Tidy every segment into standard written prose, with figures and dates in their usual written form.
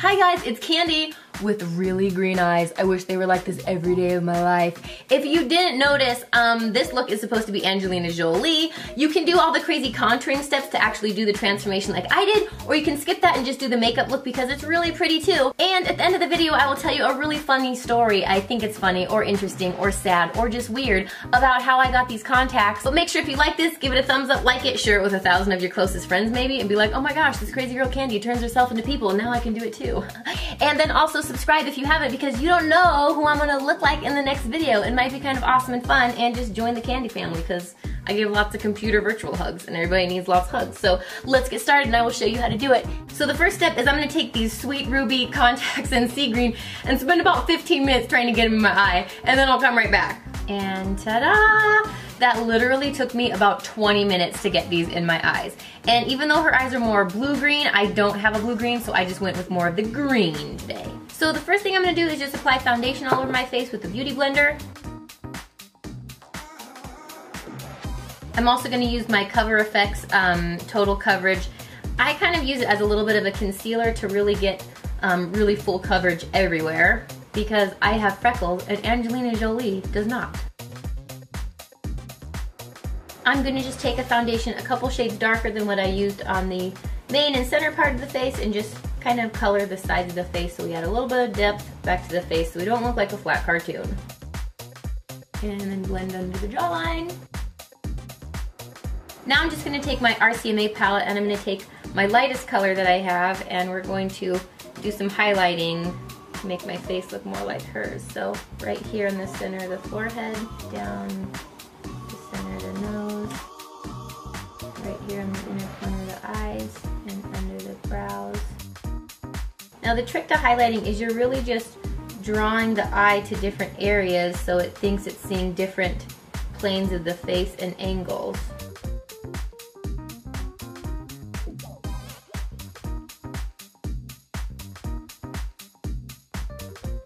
Hi guys, it's Candy with really green eyes. I wish they were like this every day of my life. If you didn't notice, this look is supposed to be Angelina Jolie. You can do all the crazy contouring steps to actually do the transformation like I did, or you can skip that and just do the makeup look because it's really pretty too. And at the end of the video, I will tell you a really funny story. I think it's funny or interesting or sad or just weird about how I got these contacts. But make sure if you like this, give it a thumbs up, like it, share it with 1,000 of your closest friends maybe, and be like, oh my gosh, this crazy girl Candy turns herself into people and now I can do it too. And then also subscribe if you haven't, because you don't know who I'm gonna look like in the next video. It might be kind of awesome and fun, and just join the Candy family because I give lots of computer virtual hugs and everybody needs lots of hugs. So let's get started and I will show you how to do it. So the first step is I'm gonna take these Sweet Ruby contacts in sea green and spend about 15 minutes trying to get them in my eye, and then I'll come right back. And ta-da! That literally took me about 20 minutes to get these in my eyes. And even though her eyes are more blue-green, I don't have a blue-green, so I just went with more of the green today. So the first thing I'm gonna do is just apply foundation all over my face with the Beauty Blender. I'm also gonna use my Cover FX Total Coverage. I kind of use it as a little bit of a concealer to really get really full coverage everywhere, because I have freckles and Angelina Jolie does not. I'm gonna just take a foundation a couple shades darker than what I used on the main and center part of the face and just kind of color the sides of the face so we add a little bit of depth back to the face so we don't look like a flat cartoon. And then blend under the jawline. Now I'm just gonna take my RCMA palette and I'm gonna take my lightest color that I have, and we're going to do some highlighting to make my face look more like hers. So right here in the center of the forehead, down the center of the nose, right here in the inner corner of the eyes, and under the brows. Now the trick to highlighting is you're really just drawing the eye to different areas so it thinks it's seeing different planes of the face and angles.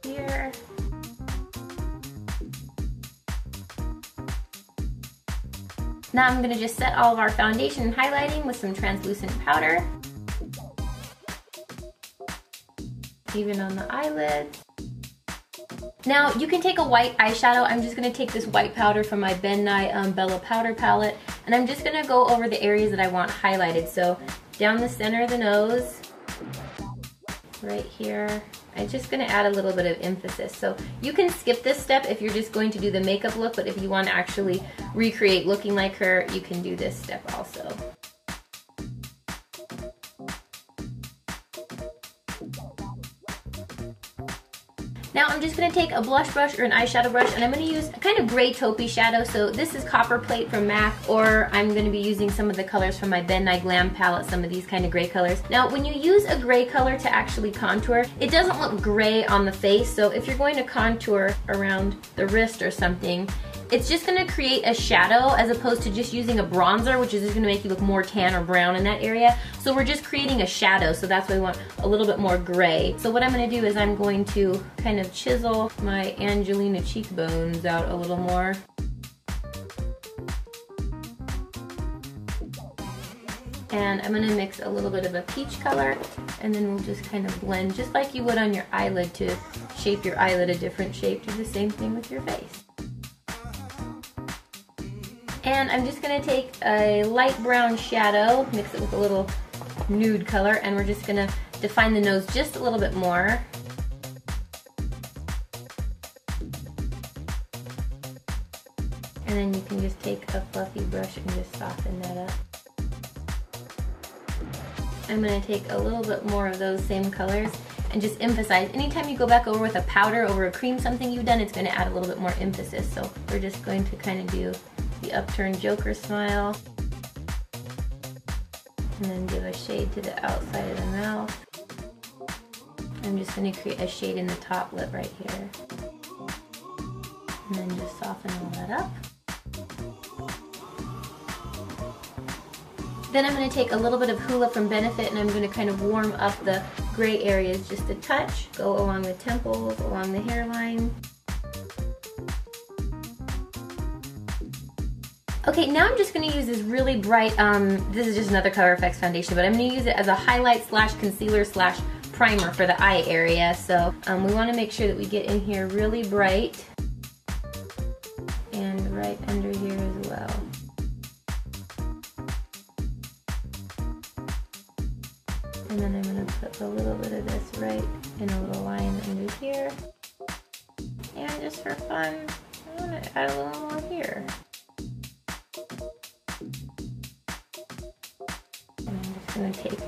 Here. Now I'm going to just set all of our foundation and highlighting with some translucent powder. Even on the eyelids. Now you can take a white eyeshadow. I'm just going to take this white powder from my Ben Nye Bella Powder Palette, and I'm just going to go over the areas that I want highlighted. So down the center of the nose, right here. I'm just going to add a little bit of emphasis. So you can skip this step if you're just going to do the makeup look, but if you want to actually recreate looking like her, you can do this step also. Now I'm just going to take a blush brush or an eyeshadow brush, and I'm going to use a kind of gray taupey shadow. So this is Copper Plate from MAC, or I'm going to be using some of the colors from my Ben Nye Glam palette, some of these kind of gray colors. Now when you use a gray color to actually contour, it doesn't look gray on the face. So if you're going to contour around the wrist or something, it's just going to create a shadow as opposed to just using a bronzer, which is just going to make you look more tan or brown in that area. So we're just creating a shadow, so that's why we want a little bit more gray. So what I'm going to do is I'm going to kind of chisel my Angelina cheekbones out a little more. And I'm going to mix a little bit of a peach color, and then we'll just kind of blend just like you would on your eyelid to shape your eyelid a different shape. Do the same thing with your face. And I'm just going to take a light brown shadow, mix it with a little nude color, and we're just going to define the nose just a little bit more. And then you can just take a fluffy brush and just soften that up. I'm going to take a little bit more of those same colors and just emphasize. Anytime you go back over with a powder over a cream, something you've done, it's going to add a little bit more emphasis. So we're just going to kind of do the upturned Joker smile, and then give a shade to the outside of the mouth. I'm just going to create a shade in the top lip right here, and then just soften all that up. Then I'm going to take a little bit of Hoola from Benefit, and I'm going to kind of warm up the gray areas just a touch, go along the temples, along the hairline. Okay, now I'm just going to use this really bright, this is just another Cover FX foundation, but I'm going to use it as a highlight slash concealer slash primer for the eye area. So we want to make sure that we get in here really bright and right under here as well. And then I'm going to put a little bit of this right in a little line under here. And just for fun, I want to add a little more here. And I'm just going to take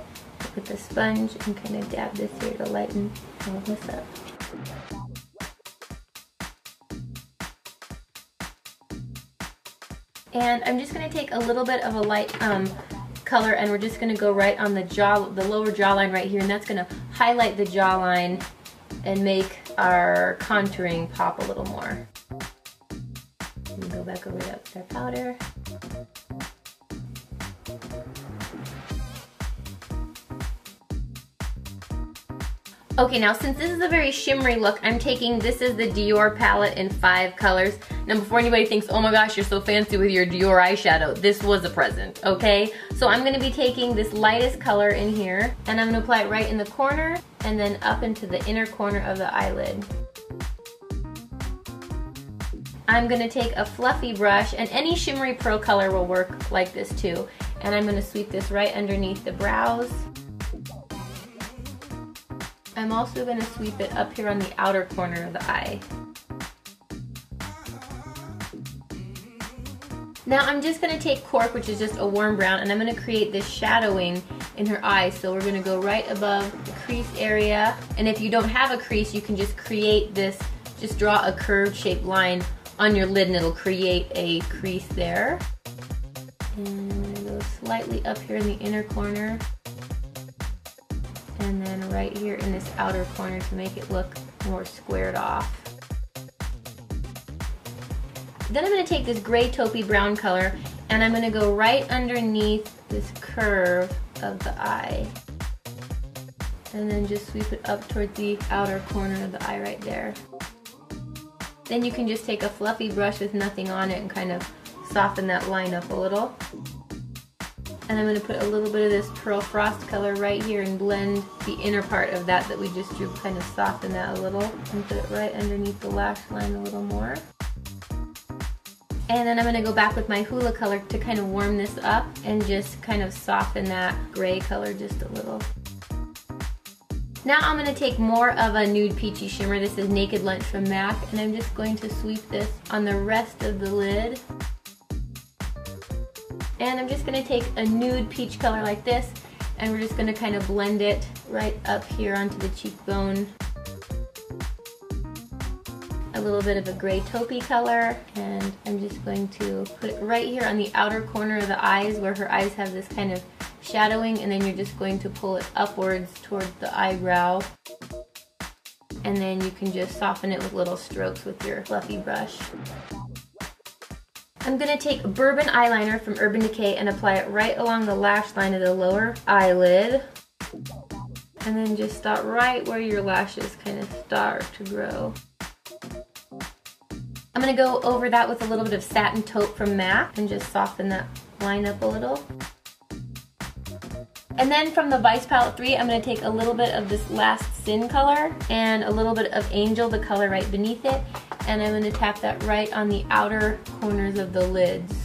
with the sponge and kind of dab this here to lighten all of this up. And I'm just going to take a little bit of a light color, and we're just going to go right on the lower jawline right here, and that's going to highlight the jawline and make our contouring pop a little more. And go back over that with our powder. Okay, now since this is a very shimmery look, I'm taking, this is the Dior palette in 5 colors. Now before anybody thinks, oh my gosh, you're so fancy with your Dior eyeshadow, this was a present, okay? So I'm gonna be taking this lightest color in here, and I'm gonna apply it right in the corner, and then up into the inner corner of the eyelid. I'm gonna take a fluffy brush, and any shimmery pearl color will work like this too, and I'm gonna sweep this right underneath the brows. I'm also going to sweep it up here on the outer corner of the eye. Now I'm just going to take Cork, which is just a warm brown, and I'm going to create this shadowing in her eye. So we're going to go right above the crease area, and if you don't have a crease, you can just create this, just draw a curved shaped line on your lid and it'll create a crease there. And I'm going to go slightly up here in the inner corner, and then right here in this outer corner to make it look more squared off. Then I'm going to take this gray taupey brown color, and I'm going to go right underneath this curve of the eye, and then just sweep it up towards the outer corner of the eye right there. Then you can just take a fluffy brush with nothing on it and kind of soften that line up a little. And I'm going to put a little bit of this Pearl Frost color right here and blend the inner part of that we just drew, kind of soften that a little, and put it right underneath the lash line a little more. And then I'm going to go back with my Hoola color to kind of warm this up and just kind of soften that gray color just a little. Now I'm going to take more of a nude peachy shimmer. This is Naked Lunch from MAC, and I'm just going to sweep this on the rest of the lid. And I'm just going to take a nude peach color like this, and we're just going to kind of blend it right up here onto the cheekbone. A little bit of a gray taupey color, and I'm just going to put it right here on the outer corner of the eyes where her eyes have this kind of shadowing, and then you're just going to pull it upwards towards the eyebrow. And then you can just soften it with little strokes with your fluffy brush. I'm going to take Bourbon eyeliner from Urban Decay and apply it right along the lash line of the lower eyelid. And then just start right where your lashes kind of start to grow. I'm going to go over that with a little bit of Satin Taupe from MAC and just soften that line up a little. And then from the Vice Palette 3, I'm going to take a little bit of this Last Sin color and a little bit of Angel, the color right beneath it, and I'm going to tap that right on the outer corners of the lids.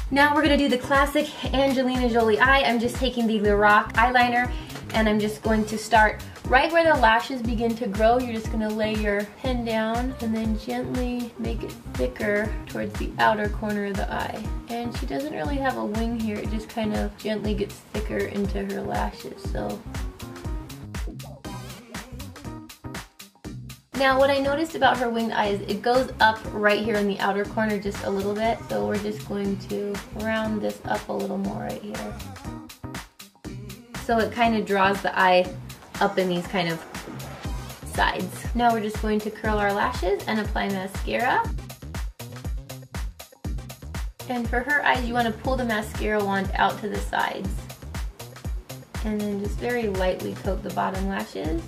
Now we're going to do the classic Angelina Jolie eye. I'm just taking the Lorac eyeliner, and I'm just going to start right where the lashes begin to grow. You're just going to lay your pen down and then gently make it thicker towards the outer corner of the eye. And she doesn't really have a wing here, it just kind of gently gets thicker into her lashes. So now what I noticed about her winged eye is it goes up right here in the outer corner just a little bit. So we're just going to round this up a little more right here. So it kind of draws the eye up in these kind of sides. Now we're just going to curl our lashes and apply mascara. And for her eyes, you want to pull the mascara wand out to the sides. And then just very lightly coat the bottom lashes.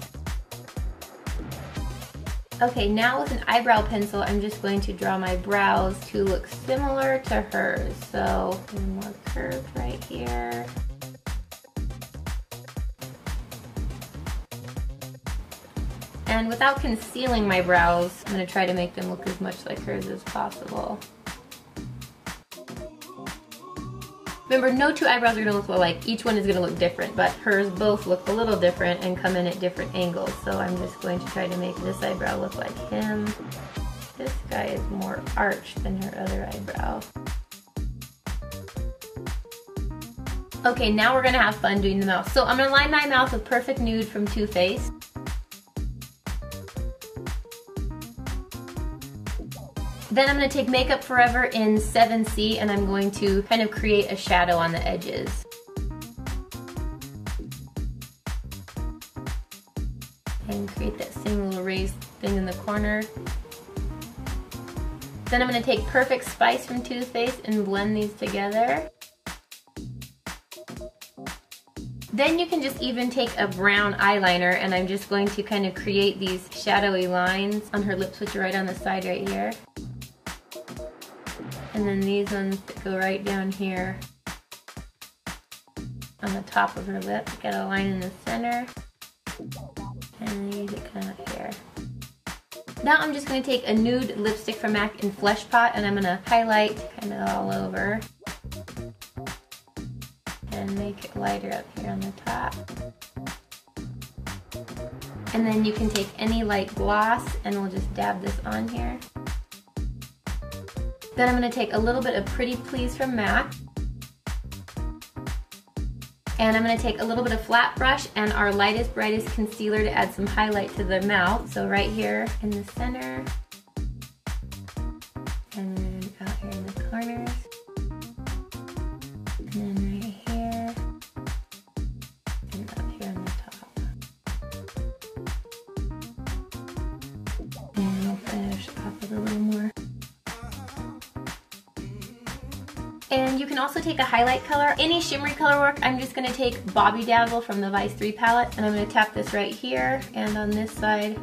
Okay, now with an eyebrow pencil, I'm just going to draw my brows to look similar to hers. So, more curved right here. And without concealing my brows, I'm gonna try to make them look as much like hers as possible. Remember, no two eyebrows are gonna look alike. Each one is gonna look different, but hers both look a little different and come in at different angles. So I'm just going to try to make this eyebrow look like him. This guy is more arched than her other eyebrow. Okay, now we're gonna have fun doing the mouth. So I'm gonna line my mouth with Perfect Nude from Too Faced. Then I'm going to take Makeup Forever in 7C and I'm going to kind of create a shadow on the edges. And create that same little raised thing in the corner. Then I'm going to take Perfect Spice from Too Faced and blend these together. Then you can just even take a brown eyeliner and I'm just going to kind of create these shadowy lines on her lips, which are right on the side right here. And then these ones that go right down here on the top of her lip. Get a line in the center. And use it kind of here. Now I'm just going to take a nude lipstick from MAC in Flesh Pot and I'm going to highlight kind of all over. And make it lighter up here on the top. And then you can take any light gloss and we'll just dab this on here. Then I'm going to take a little bit of Pretty Please from MAC. And I'm going to take a little bit of Flat Brush and our lightest, brightest concealer to add some highlight to the mouth. So right here in the center. And then out here in the corners. And then right here. And up here on the top. And we'll finish off with a little more. And you can also take a highlight color. Any shimmery color work, I'm just going to take Bobby Dazzle from the Vice 3 palette and I'm going to tap this right here and on this side